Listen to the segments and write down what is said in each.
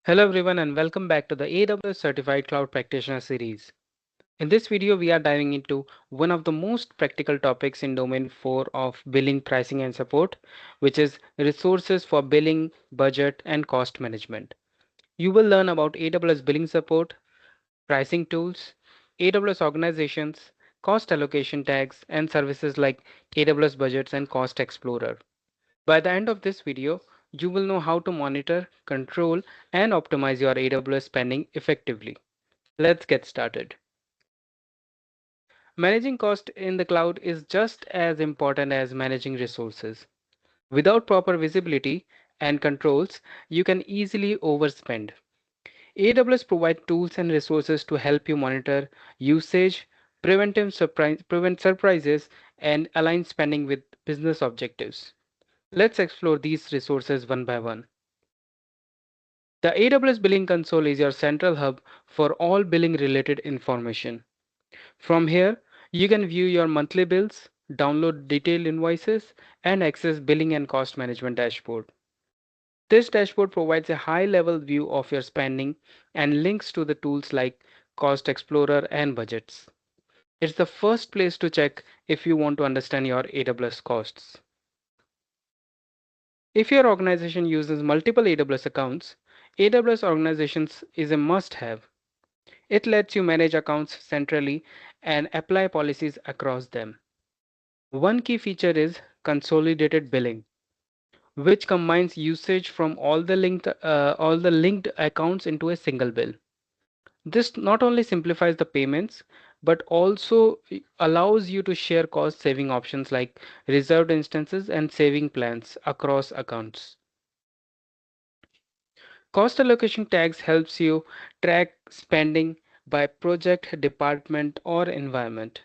Hello everyone and welcome back to the AWS Certified Cloud Practitioner series. In this video, we are diving into one of the most practical topics in domain 4 of billing, pricing and support, which is resources for billing, budget and cost management. You will learn about AWS billing support, pricing tools, AWS organizations, cost allocation tags and services like AWS Budgets and Cost Explorer. By the end of this video, you will know how to monitor, control, and optimize your AWS spending effectively. Let's get started. Managing cost in the cloud is just as important as managing resources. Without proper visibility and controls, you can easily overspend. AWS provides tools and resources to help you monitor usage, prevent surprises, and align spending with business objectives. Let's explore these resources one by one. The AWS Billing Console is your central hub for all billing related information. From here, you can view your monthly bills, download detailed invoices, and access billing and cost management dashboard. This dashboard provides a high-level view of your spending and links to the tools like Cost Explorer and Budgets. It's the first place to check if you want to understand your AWS costs. If your organization uses multiple AWS accounts, AWS Organizations is a must-have. It lets you manage accounts centrally and apply policies across them. One key feature is consolidated billing, which combines usage from all the linked accounts into a single bill. This not only simplifies the payments but also allows you to share cost saving options like reserved instances and saving plans across accounts. Cost allocation tags helps you track spending by project, department, or environment.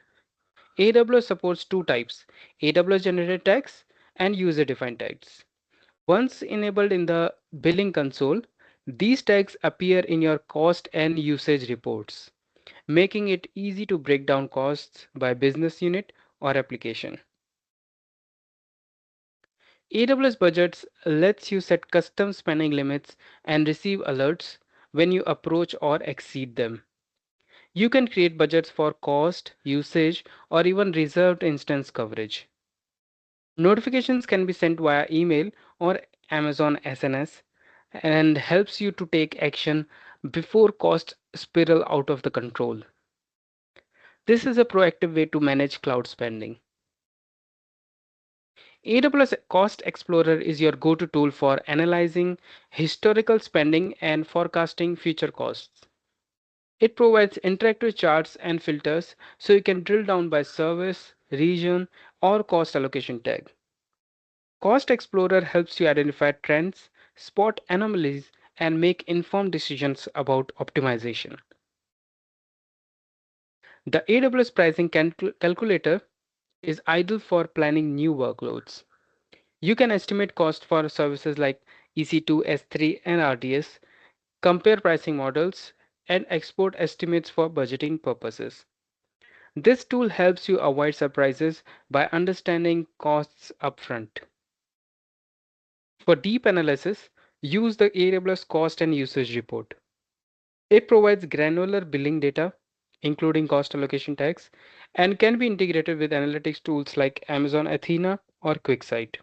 AWS supports two types, AWS generated tags and user defined tags. Once enabled in the billing console, these tags appear in your cost and usage reports, making it easy to break down costs by business unit or application. AWS Budgets lets you set custom spending limits and receive alerts when you approach or exceed them. You can create budgets for cost, usage, or even reserved instance coverage. Notifications can be sent via email or Amazon SNS and helps you to take action before costs spiral out of the control. This is a proactive way to manage cloud spending. AWS Cost Explorer is your go-to tool for analyzing historical spending and forecasting future costs. It provides interactive charts and filters so you can drill down by service, region, or cost allocation tag. Cost Explorer helps you identify trends, spot anomalies, and make informed decisions about optimization. The AWS Pricing Calculator is ideal for planning new workloads. You can estimate cost for services like EC2, S3, and RDS, compare pricing models, and export estimates for budgeting purposes. This tool helps you avoid surprises by understanding costs upfront. For deep analysis, use the AWS Cost and Usage Report. It provides granular billing data, including cost allocation tags, and can be integrated with analytics tools like Amazon Athena or QuickSight.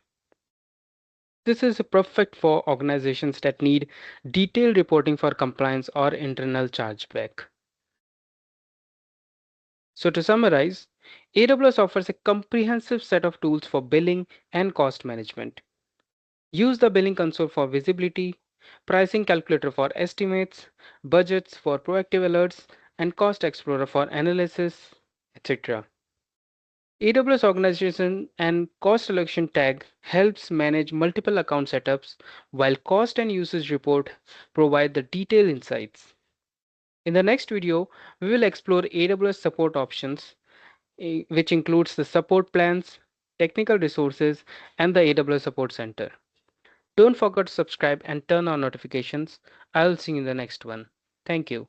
This is perfect for organizations that need detailed reporting for compliance or internal chargeback. So to summarize, AWS offers a comprehensive set of tools for billing and cost management. Use the billing console for visibility, pricing calculator for estimates, budgets for proactive alerts, and cost explorer for analysis, etc. AWS organization and cost allocation tag helps manage multiple account setups, while cost and usage report provide the detailed insights. In the next video, we will explore AWS support options, which includes the support plans, technical resources, and the AWS Support Center. Don't forget to subscribe and turn on notifications. I'll see you in the next one. Thank you.